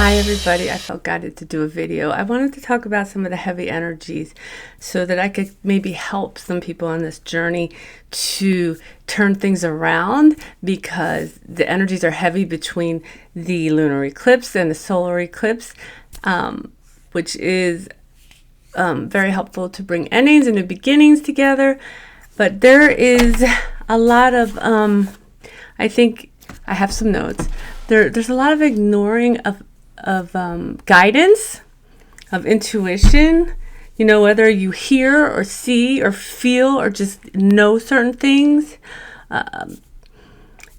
Hi everybody, I felt guided to do a video. I wanted to talk about some of the heavy energies so that I could maybe help some people on this journey to turn things around, because the energies are heavy between the lunar eclipse and the solar eclipse, which is very helpful to bring endings and new beginnings together. But there is a lot of, I think I have some notes. There's a lot of ignoring of guidance, of intuition, whether you hear or see or feel or just know certain things.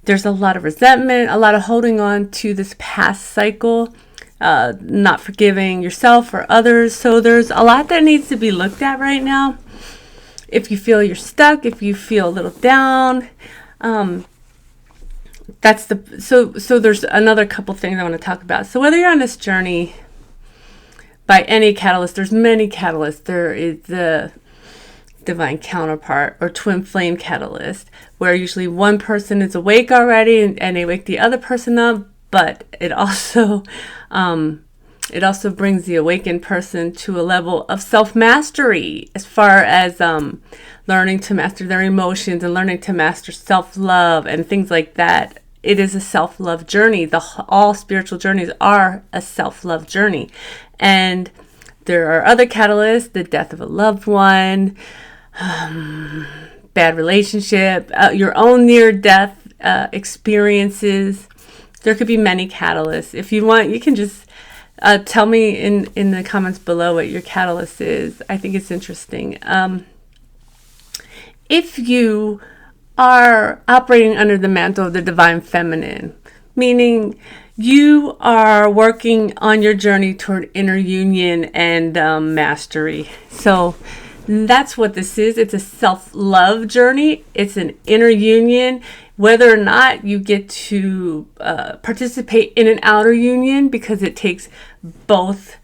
There's a lot of resentment, a lot of holding on to this past cycle, not forgiving yourself or others. So there's a lot that needs to be looked at right now. If you feel you're stuck, if you feel a little down, so there's another couple things I want to talk about. So whether you're on this journey by any catalyst, there's many catalysts. There is the divine counterpart or twin flame catalyst, where usually one person is awake already and they wake the other person up, but it also brings the awakened person to a level of self-mastery, as far as learning to master their emotions and learning to master self-love and things like that. It is a self-love journey. All spiritual journeys are a self-love journey. And there are other catalysts: the death of a loved one, bad relationship, your own near-death experiences. There could be many catalysts. If you want, you can just tell me in the comments below what your catalyst is. I think it's interesting. If you are operating under the mantle of the divine feminine, meaning you are working on your journey toward inner union and mastery. So that's what this is. It's a self-love journey. It's an inner union. Whether or not you get to participate in an outer union, because it takes both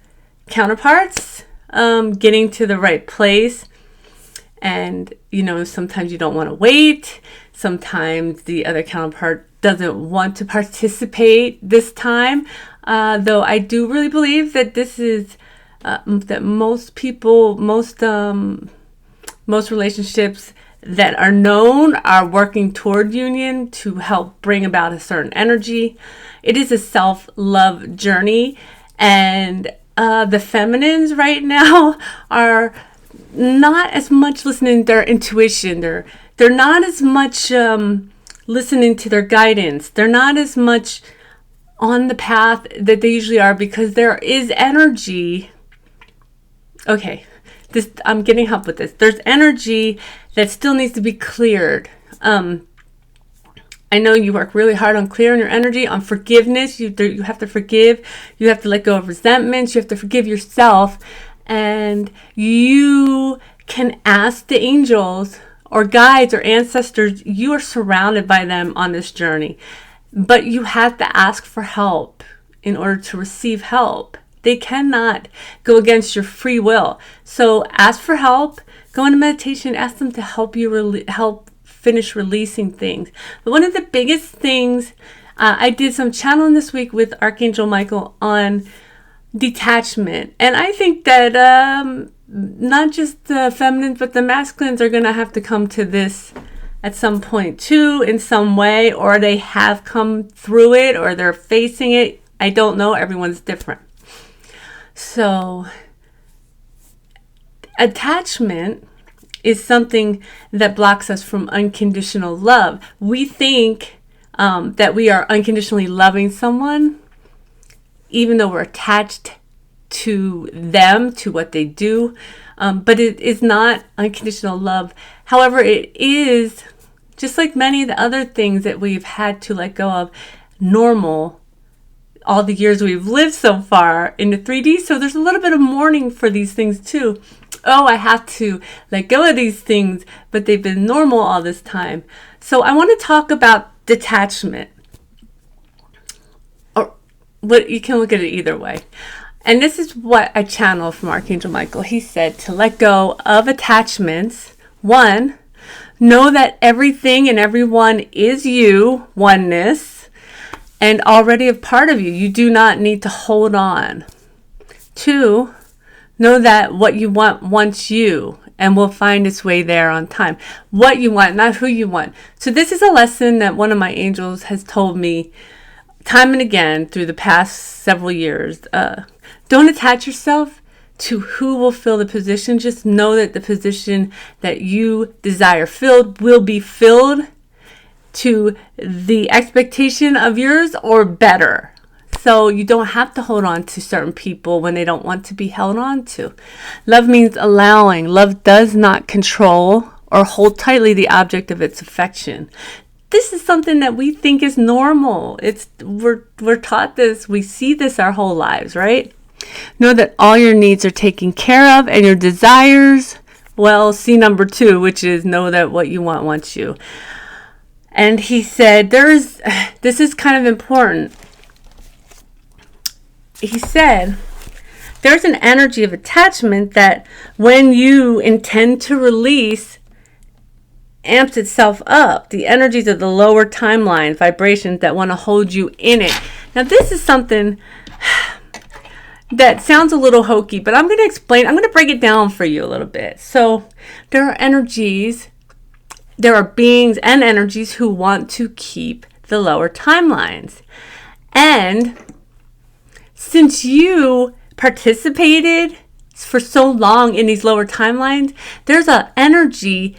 counterparts getting to the right place. And, sometimes you don't want to wait. Sometimes the other counterpart doesn't want to participate this time. Though I do really believe that this is, that most people, most relationships that are known are working toward union to help bring about a certain energy. It is a self-love journey. And the feminines right now are not as much listening to their intuition. They're not as much listening to their guidance. They're not as much on the path that they usually are, because there is energy. Okay, I'm getting help with this. There's energy that still needs to be cleared. I know you work really hard on clearing your energy, on forgiveness. You have to forgive. You have to let go of resentments. You have to forgive yourself. And you can ask the angels or guides or ancestors. You are surrounded by them on this journey. But you have to ask for help in order to receive help. They cannot go against your free will. So ask for help. Go into meditation. Ask them to help you help finish releasing things. But one of the biggest things, I did some channeling this week with Archangel Michael on detachment. And I think that not just the feminines, but the masculines are going to have to come to this at some point too, in some way, or they have come through it, or they're facing it. I don't know. Everyone's different. So attachment is something that blocks us from unconditional love. We think that we are unconditionally loving someone, even though we're attached to them, to what they do. But it is not unconditional love. However, it is, just like many of the other things that we've had to let go of, normal all the years we've lived so far in the 3D. So there's a little bit of mourning for these things too. Oh, I have to let go of these things, but they've been normal all this time. So I want to talk about detachment. But you can look at it either way. And this is what I channeled from Archangel Michael. He said to let go of attachments. 1, know that everything and everyone is you, oneness. and already a part of you. You do not need to hold on. 2, know that what you want wants you and will find its way there on time. What you want, not who you want. So this is a lesson that one of my angels has told me time and again through the past several years. Don't attach yourself to who will fill the position. Just know that the position that you desire filled will be filled to the expectation of yours or better. So you don't have to hold on to certain people when they don't want to be held on to. Love means allowing. Love does not control or hold tightly the object of its affection. This is something that we think is normal. We're taught this. We see this our whole lives, right? Know that all your needs are taken care of and your desires, well, see number 2, which is know that what you want wants you. And he said, this is kind of important. He said, there's an energy of attachment that when you intend to release, amps itself up. The energies of the lower timeline, vibrations that want to hold you in it. Now, this is something that sounds a little hokey, but I'm going to explain. I'm going to break it down for you a little bit. So there are energies, there are beings and energies who want to keep the lower timelines. And since you participated for so long in these lower timelines, there's an energy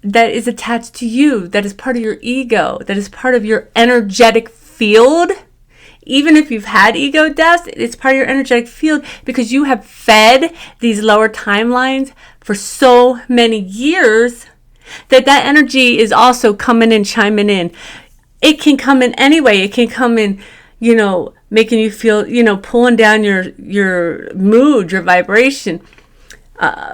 that is attached to you, that is part of your ego, that is part of your energetic field. Even if you've had ego deaths, it's part of your energetic field because you have fed these lower timelines for so many years that energy is also coming in, chiming in. It can come in anyway. It can come in, making you feel, pulling down your mood, your vibration,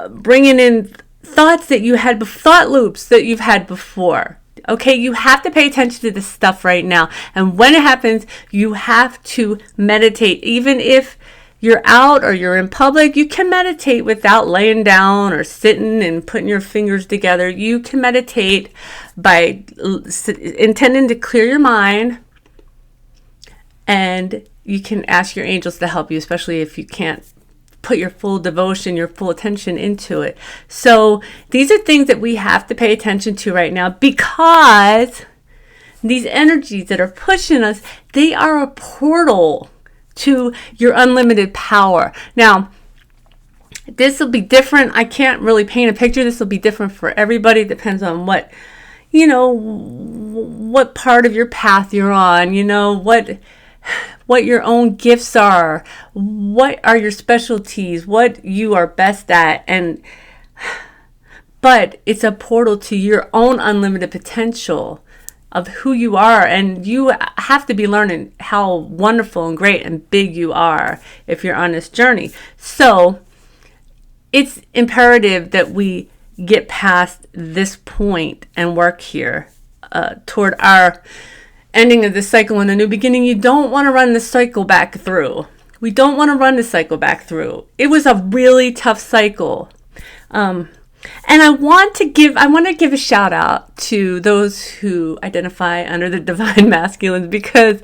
bringing in thoughts that you had, thought loops that you've had before. Okay, you have to pay attention to this stuff right now. And when it happens, you have to meditate. Even if you're out or you're in public, you can meditate without laying down or sitting and putting your fingers together. You can meditate by intending to clear your mind. And you can ask your angels to help you, especially if you can't put your full devotion, your full attention into it. So these are things that we have to pay attention to right now because these energies that are pushing us, they are a portal to your unlimited power. Now, this will be different. I can't really paint a picture. This will be different for everybody. It depends on what part of your path you're on, what your own gifts are, what are your specialties, what you are best at, but it's a portal to your own unlimited potential of who you are, and you have to be learning how wonderful and great and big you are if you're on this journey. So it's imperative that we get past this point and work here toward our ending of this cycle and a new beginning. You don't want to run this cycle back through. We don't want to run this cycle back through. It was a really tough cycle. And I want to give a shout out to those who identify under the divine masculines because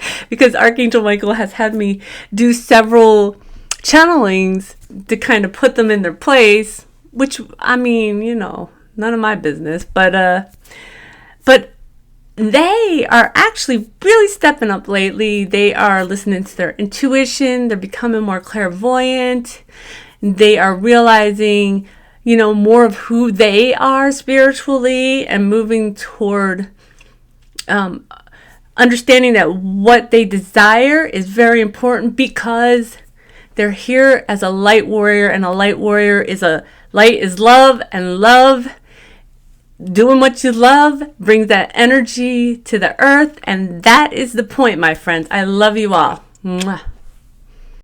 Archangel Michael has had me do several channelings to kind of put them in their place, which, none of my business, but they are actually really stepping up lately. They are listening to their intuition. They're becoming more clairvoyant. They are realizing, more of who they are spiritually and moving toward understanding that what they desire is very important because they're here as a light warrior, and a light warrior light is love, and love, doing what you love, brings that energy to the earth. And that is the point, my friends. I love you all. Mwah.